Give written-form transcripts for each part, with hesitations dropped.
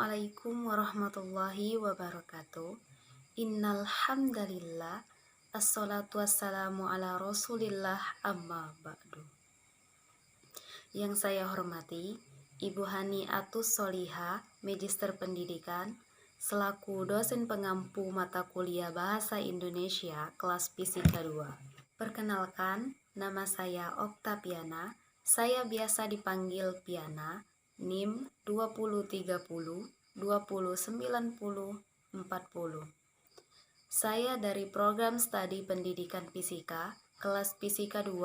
Assalamualaikum warahmatullahi wabarakatuh. Innal hamdalillah, assalatu wassalamu ala Rasulillah, amma ba'du. Yang saya hormati Ibu Hani Atus Soliha, Magister Pendidikan, selaku dosen pengampu mata kuliah Bahasa Indonesia kelas Fisika 2. Perkenalkan, nama saya Oktaviana. Saya biasa dipanggil Piana. NIM 2030 2090 40. Saya dari program studi pendidikan fisika, kelas Fisika 2,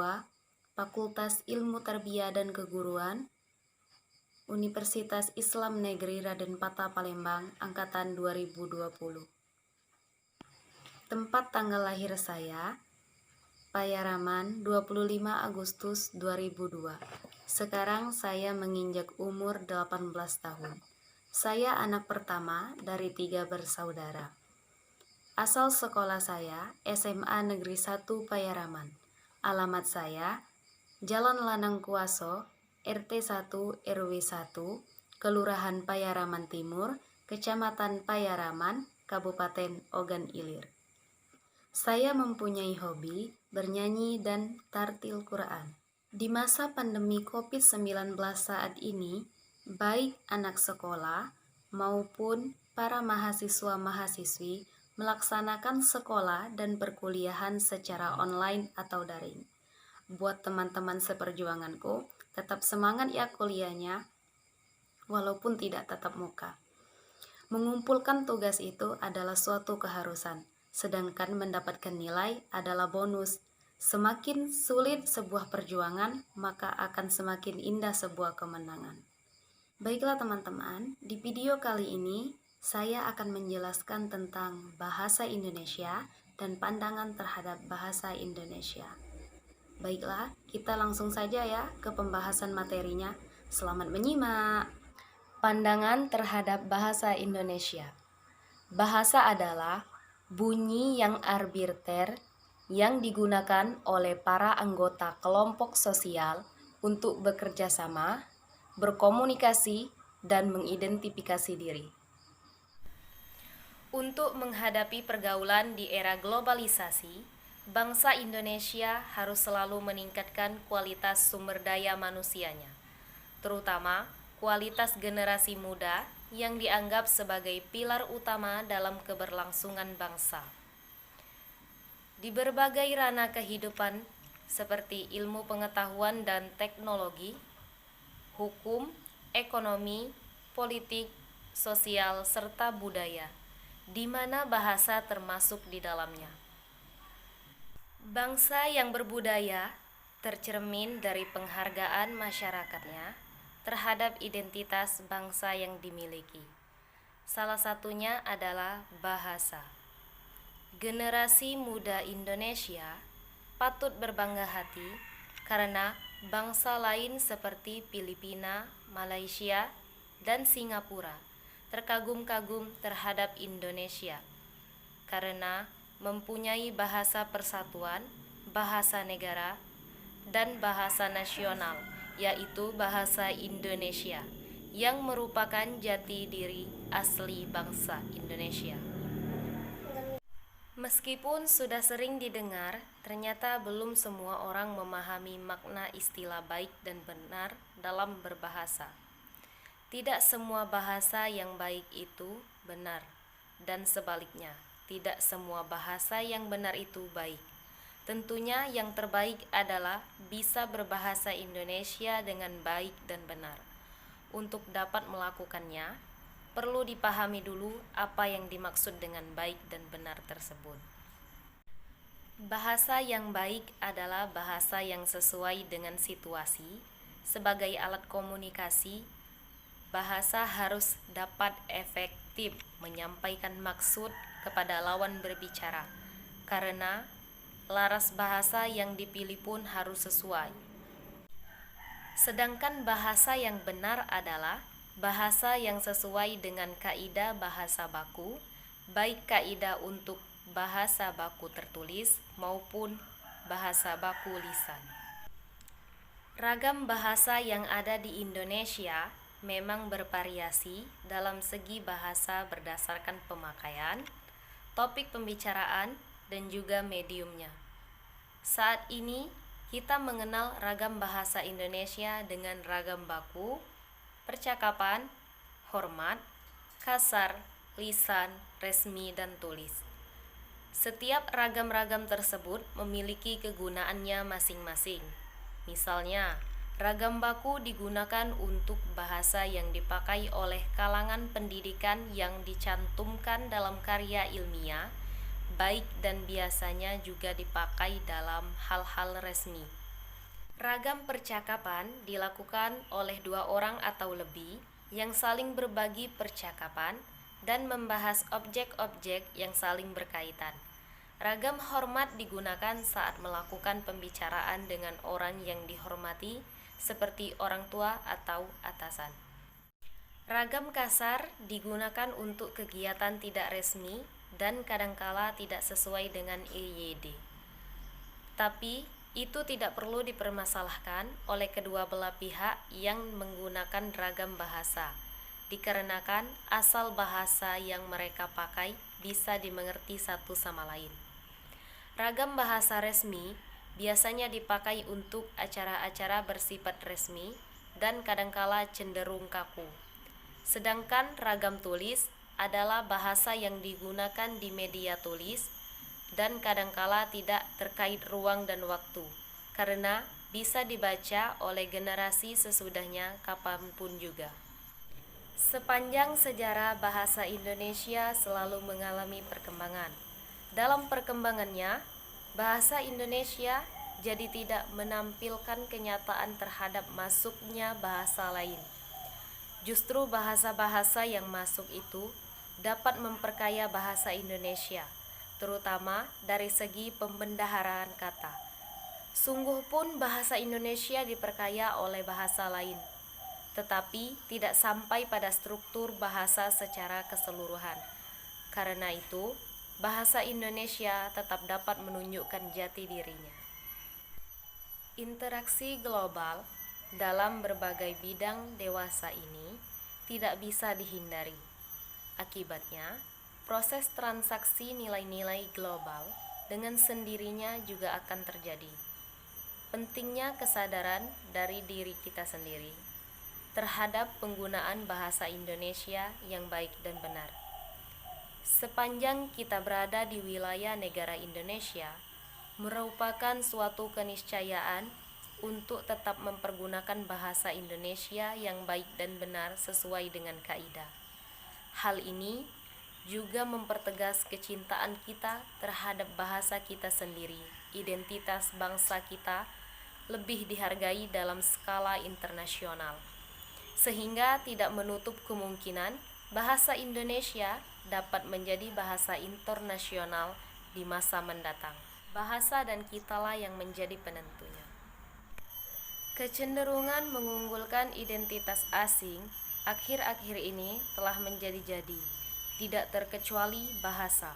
Fakultas Ilmu Tarbiyah dan Keguruan, Universitas Islam Negeri Raden Patah Palembang, angkatan 2020. Tempat tanggal lahir saya, Payaraman, 25 Agustus 2002. Sekarang saya menginjak umur 18 tahun. Saya anak pertama dari 3 bersaudara. Asal sekolah saya SMA Negeri 1 Payaraman. Alamat saya Jalan Lanang Kuaso, RT 1 RW 1, Kelurahan Payaraman Timur, Kecamatan Payaraman, Kabupaten Ogan Ilir. Saya mempunyai hobi bernyanyi dan tartil Quran. Di masa pandemi COVID-19 saat ini, baik anak sekolah maupun para mahasiswa-mahasiswi melaksanakan sekolah dan perkuliahan secara online atau daring. Buat teman-teman seperjuanganku, tetap semangat ya kuliahnya, walaupun tidak tatap muka. Mengumpulkan tugas itu adalah suatu keharusan, sedangkan mendapatkan nilai adalah bonus. Semakin sulit sebuah perjuangan, maka akan semakin indah sebuah kemenangan. Baiklah teman-teman, di video kali ini saya akan menjelaskan tentang bahasa Indonesia dan pandangan terhadap bahasa Indonesia. Baiklah, kita langsung saja ya ke pembahasan materinya. Selamat menyimak. Pandangan terhadap bahasa Indonesia. Bahasa adalah bunyi yang arbiter yang digunakan oleh para anggota kelompok sosial untuk bekerja sama, berkomunikasi, dan mengidentifikasi diri. Untuk menghadapi pergaulan di era globalisasi, bangsa Indonesia harus selalu meningkatkan kualitas sumber daya manusianya, terutama kualitas generasi muda yang dianggap sebagai pilar utama dalam keberlangsungan bangsa. Di berbagai ranah kehidupan seperti ilmu pengetahuan dan teknologi, hukum, ekonomi, politik, sosial, serta budaya, di mana bahasa termasuk di dalamnya. Bangsa yang berbudaya tercermin dari penghargaan masyarakatnya terhadap identitas bangsa yang dimiliki. Salah satunya adalah bahasa. Generasi muda Indonesia patut berbangga hati karena bangsa lain seperti Filipina, Malaysia, dan Singapura terkagum-kagum terhadap Indonesia karena mempunyai bahasa persatuan, bahasa negara, dan bahasa nasional, yaitu bahasa Indonesia, yang merupakan jati diri asli bangsa Indonesia. Meskipun sudah sering didengar, ternyata belum semua orang memahami makna istilah baik dan benar dalam berbahasa. Tidak semua bahasa yang baik itu benar, dan sebaliknya, tidak semua bahasa yang benar itu baik. Tentunya yang terbaik adalah bisa berbahasa Indonesia dengan baik dan benar. Untuk dapat melakukannya, perlu dipahami dulu apa yang dimaksud dengan baik dan benar tersebut. Bahasa yang baik adalah bahasa yang sesuai dengan situasi. Sebagai alat komunikasi, bahasa harus dapat efektif menyampaikan maksud kepada lawan berbicara, karena laras bahasa yang dipilih pun harus sesuai. Sedangkan bahasa yang benar adalah bahasa yang sesuai dengan kaidah bahasa baku, baik kaidah untuk bahasa baku tertulis maupun bahasa baku lisan. Ragam bahasa yang ada di Indonesia memang bervariasi dalam segi bahasa berdasarkan pemakaian, topik pembicaraan, dan juga mediumnya. Saat ini, kita mengenal ragam bahasa Indonesia dengan ragam baku, percakapan, hormat, kasar, lisan, resmi, dan tulis. Setiap ragam-ragam tersebut memiliki kegunaannya masing-masing. Misalnya, ragam baku digunakan untuk bahasa yang dipakai oleh kalangan pendidikan yang dicantumkan dalam karya ilmiah, baik dan biasanya juga dipakai dalam hal-hal resmi. Ragam percakapan dilakukan oleh dua orang atau lebih yang saling berbagi percakapan dan membahas objek-objek yang saling berkaitan. Ragam hormat digunakan saat melakukan pembicaraan dengan orang yang dihormati, seperti orang tua atau atasan. Ragam kasar digunakan untuk kegiatan tidak resmi dan kadangkala tidak sesuai dengan EYD. Tapi itu tidak perlu dipermasalahkan oleh kedua belah pihak yang menggunakan ragam bahasa, dikarenakan asal bahasa yang mereka pakai bisa dimengerti satu sama lain. Ragam bahasa resmi biasanya dipakai untuk acara-acara bersifat resmi dan kadangkala cenderung kaku. Sedangkan ragam tulis adalah bahasa yang digunakan di media tulis dan kadangkala tidak terkait ruang dan waktu, karena bisa dibaca oleh generasi sesudahnya kapanpun juga. Sepanjang sejarah bahasa Indonesia selalu mengalami perkembangan. Dalam perkembangannya, bahasa Indonesia jadi tidak menampilkan kenyataan terhadap masuknya bahasa lain. Justru bahasa-bahasa yang masuk itu dapat memperkaya bahasa Indonesia, terutama dari segi pembendaharaan kata. Sungguh pun bahasa Indonesia diperkaya oleh bahasa lain, tetapi tidak sampai pada struktur bahasa secara keseluruhan. Karena itu, bahasa Indonesia tetap dapat menunjukkan jati dirinya. Interaksi global dalam berbagai bidang dewasa ini tidak bisa dihindari. Akibatnya, proses transaksi nilai-nilai global dengan sendirinya juga akan terjadi. Pentingnya kesadaran dari diri kita sendiri terhadap penggunaan bahasa Indonesia yang baik dan benar. Sepanjang kita berada di wilayah negara Indonesia, merupakan suatu keniscayaan untuk tetap mempergunakan bahasa Indonesia yang baik dan benar sesuai dengan kaidah. Hal ini juga mempertegas kecintaan kita terhadap bahasa kita sendiri. Identitas bangsa kita lebih dihargai dalam skala internasional, sehingga tidak menutup kemungkinan bahasa Indonesia dapat menjadi bahasa internasional di masa mendatang. Bahasa dan kitalah yang menjadi penentunya. Kecenderungan mengunggulkan identitas asing akhir-akhir ini telah menjadi-jadi, tidak terkecuali bahasa.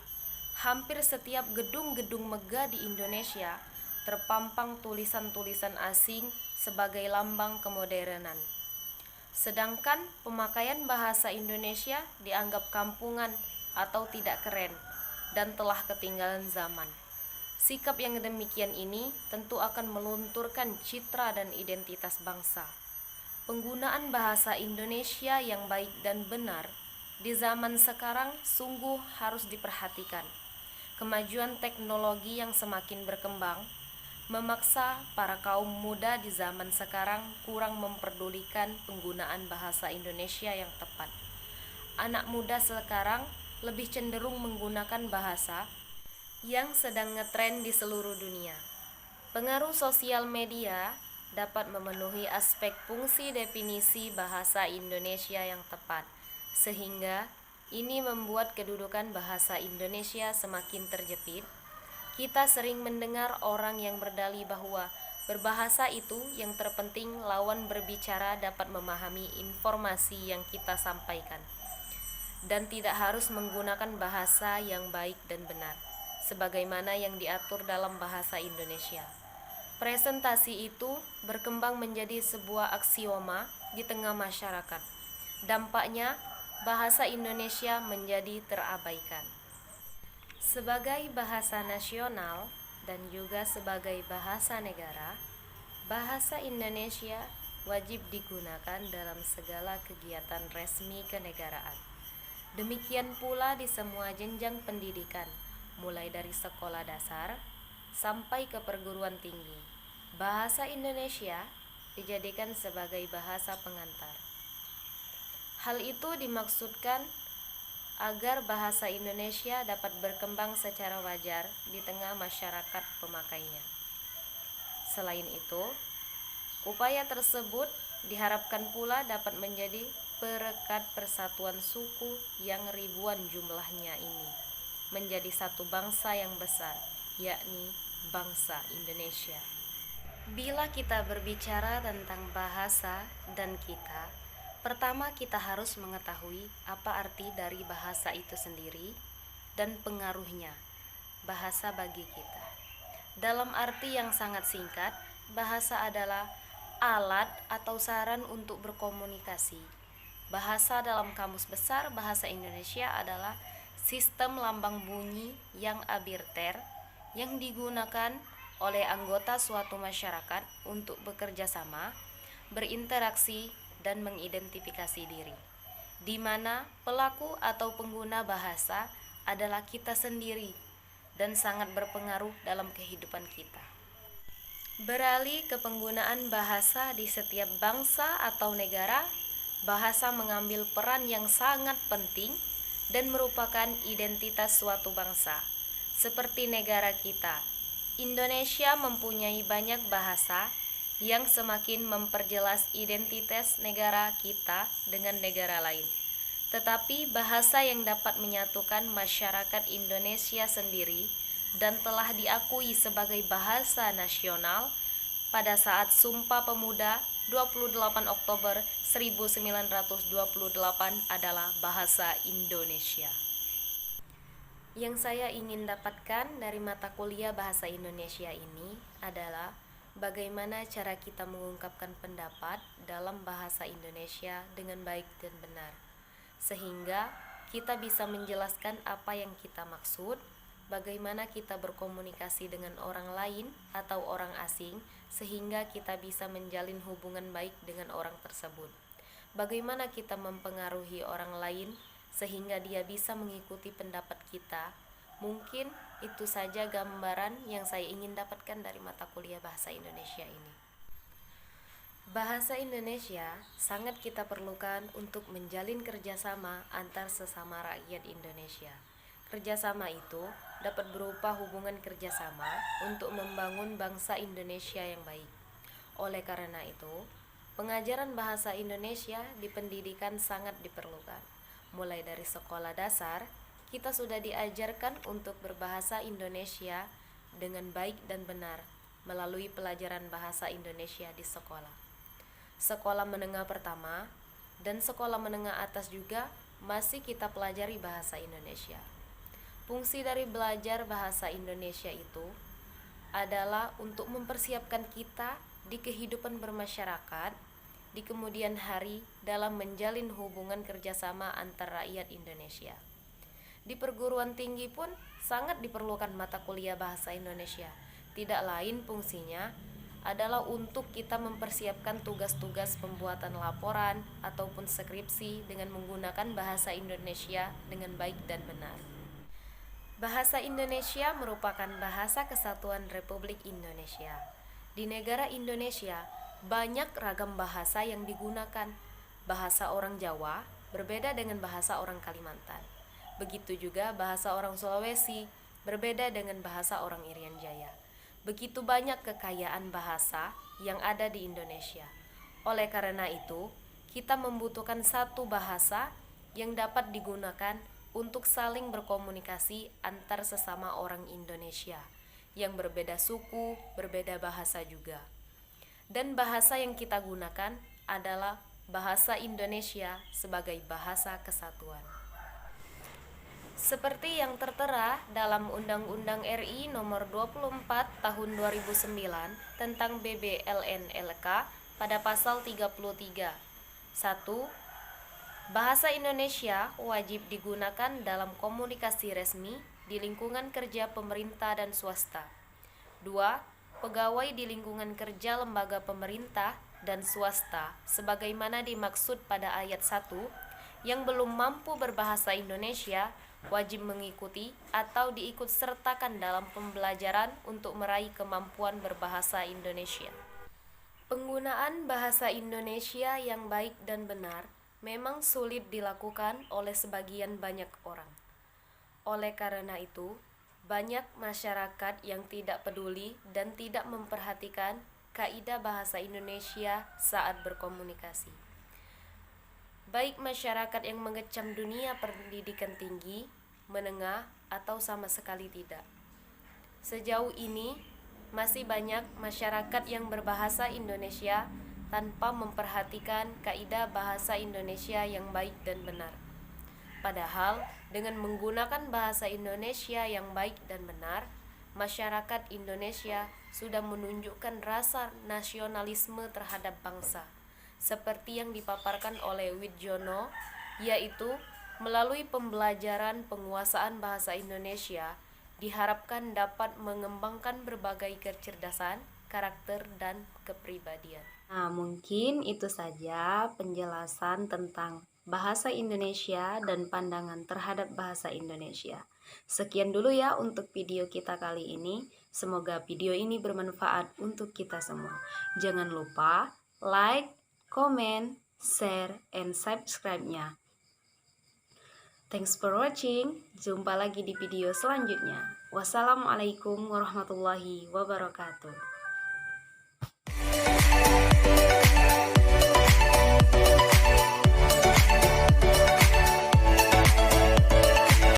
Hampir setiap gedung-gedung megah di Indonesia terpampang tulisan-tulisan asing sebagai lambang kemodernan. Sedangkan pemakaian bahasa Indonesia dianggap kampungan atau tidak keren dan telah ketinggalan zaman. Sikap yang demikian ini tentu akan melunturkan citra dan identitas bangsa. Penggunaan bahasa Indonesia yang baik dan benar di zaman sekarang sungguh harus diperhatikan. Kemajuan teknologi yang semakin berkembang memaksa para kaum muda di zaman sekarang kurang memperdulikan penggunaan bahasa Indonesia yang tepat. Anak muda sekarang lebih cenderung menggunakan bahasa yang sedang ngetren di seluruh dunia. Pengaruh sosial media dapat memenuhi aspek fungsi definisi bahasa Indonesia yang tepat, sehingga ini membuat kedudukan bahasa Indonesia semakin terjepit. Kita sering mendengar orang yang berdalih bahwa berbahasa itu yang terpenting lawan berbicara dapat memahami informasi yang kita sampaikan, dan tidak harus menggunakan bahasa yang baik dan benar sebagaimana yang diatur dalam bahasa Indonesia. Presentasi itu berkembang menjadi sebuah aksioma di tengah masyarakat. Dampaknya, bahasa Indonesia menjadi terabaikan. Sebagai bahasa nasional dan juga sebagai bahasa negara, bahasa Indonesia wajib digunakan dalam segala kegiatan resmi kenegaraan. Demikian pula di semua jenjang pendidikan, mulai dari sekolah dasar sampai ke perguruan tinggi. Bahasa Indonesia dijadikan sebagai bahasa pengantar. Hal itu dimaksudkan agar bahasa Indonesia dapat berkembang secara wajar di tengah masyarakat pemakainya. Selain itu, upaya tersebut diharapkan pula dapat menjadi perekat persatuan suku yang ribuan jumlahnya ini menjadi satu bangsa yang besar, yakni bangsa Indonesia. Bila kita berbicara tentang bahasa dan kita, pertama kita harus mengetahui apa arti dari bahasa itu sendiri dan pengaruhnya bahasa bagi kita. Dalam arti yang sangat singkat, bahasa adalah alat atau saran untuk berkomunikasi. Bahasa dalam Kamus Besar Bahasa Indonesia adalah sistem lambang bunyi yang abirter yang digunakan oleh anggota suatu masyarakat untuk bekerja sama, berinteraksi, dan mengidentifikasi diri, di mana pelaku atau pengguna bahasa adalah kita sendiri dan sangat berpengaruh dalam kehidupan kita. Beralih ke penggunaan bahasa di setiap bangsa atau negara, bahasa mengambil peran yang sangat penting dan merupakan identitas suatu bangsa. Seperti negara kita, Indonesia mempunyai banyak bahasa yang semakin memperjelas identitas negara kita dengan negara lain. Tetapi bahasa yang dapat menyatukan masyarakat Indonesia sendiri dan telah diakui sebagai bahasa nasional pada saat Sumpah Pemuda 28 Oktober 1928 adalah bahasa Indonesia. Yang saya ingin dapatkan dari mata kuliah bahasa Indonesia ini adalah bagaimana cara kita mengungkapkan pendapat dalam bahasa Indonesia dengan baik dan benar, sehingga kita bisa menjelaskan apa yang kita maksud, bagaimana kita berkomunikasi dengan orang lain atau orang asing, sehingga kita bisa menjalin hubungan baik dengan orang tersebut. Bagaimana kita mempengaruhi orang lain sehingga dia bisa mengikuti pendapat kita. Mungkin itu saja gambaran yang saya ingin dapatkan dari mata kuliah bahasa Indonesia ini. Bahasa Indonesia sangat kita perlukan untuk menjalin kerjasama antar sesama rakyat Indonesia. Kerjasama itu dapat berupa hubungan kerjasama untuk membangun bangsa Indonesia yang baik. Oleh karena itu, pengajaran bahasa Indonesia di pendidikan sangat diperlukan. Mulai dari sekolah dasar, kita sudah diajarkan untuk berbahasa Indonesia dengan baik dan benar melalui pelajaran bahasa Indonesia di sekolah. Sekolah menengah pertama dan sekolah menengah atas juga masih kita pelajari bahasa Indonesia. Fungsi dari belajar bahasa Indonesia itu adalah untuk mempersiapkan kita di kehidupan bermasyarakat di kemudian hari dalam menjalin hubungan kerjasama antar rakyat Indonesia. Di perguruan tinggi pun sangat diperlukan mata kuliah bahasa Indonesia. Tidak lain fungsinya adalah untuk kita mempersiapkan tugas-tugas pembuatan laporan ataupun skripsi dengan menggunakan bahasa Indonesia dengan baik dan benar. Bahasa Indonesia merupakan bahasa kesatuan Republik Indonesia. Di negara Indonesia, banyak ragam bahasa yang digunakan. Bahasa orang Jawa berbeda dengan bahasa orang Kalimantan. Begitu juga bahasa orang Sulawesi berbeda dengan bahasa orang Irian Jaya. Begitu banyak kekayaan bahasa yang ada di Indonesia. Oleh karena itu, kita membutuhkan satu bahasa yang dapat digunakan untuk saling berkomunikasi antar sesama orang Indonesia yang berbeda suku, berbeda bahasa juga. Dan bahasa yang kita gunakan adalah bahasa Indonesia sebagai bahasa kesatuan. Seperti yang tertera dalam Undang-Undang RI Nomor 24 Tahun 2009 tentang BBLNLK pada pasal 33. 1. Bahasa Indonesia wajib digunakan dalam komunikasi resmi di lingkungan kerja pemerintah dan swasta. 2. Pegawai di lingkungan kerja lembaga pemerintah dan swasta sebagaimana dimaksud pada ayat 1 yang belum mampu berbahasa Indonesia wajib mengikuti atau diikut sertakan dalam pembelajaran untuk meraih kemampuan berbahasa Indonesia. Penggunaan bahasa Indonesia yang baik dan benar memang sulit dilakukan oleh sebagian banyak orang. Oleh karena itu, banyak masyarakat yang tidak peduli dan tidak memperhatikan kaidah bahasa Indonesia saat berkomunikasi. Baik masyarakat yang mengecam dunia pendidikan tinggi, menengah, atau sama sekali tidak. Sejauh ini, masih banyak masyarakat yang berbahasa Indonesia tanpa memperhatikan kaidah bahasa Indonesia yang baik dan benar. Padahal, dengan menggunakan bahasa Indonesia yang baik dan benar, masyarakat Indonesia sudah menunjukkan rasa nasionalisme terhadap bangsa, seperti yang dipaparkan oleh Widjono, yaitu melalui pembelajaran penguasaan bahasa Indonesia diharapkan dapat mengembangkan berbagai kecerdasan, karakter, dan kepribadian. Nah, mungkin itu saja penjelasan tentang bahasa Indonesia dan pandangan terhadap bahasa Indonesia. Sekian dulu ya untuk video kita kali ini. Semoga video ini bermanfaat untuk kita semua. Jangan lupa like, comment, share, and subscribe-nya. Thanks for watching. Jumpa lagi di video selanjutnya. Wassalamualaikum warahmatullahi wabarakatuh.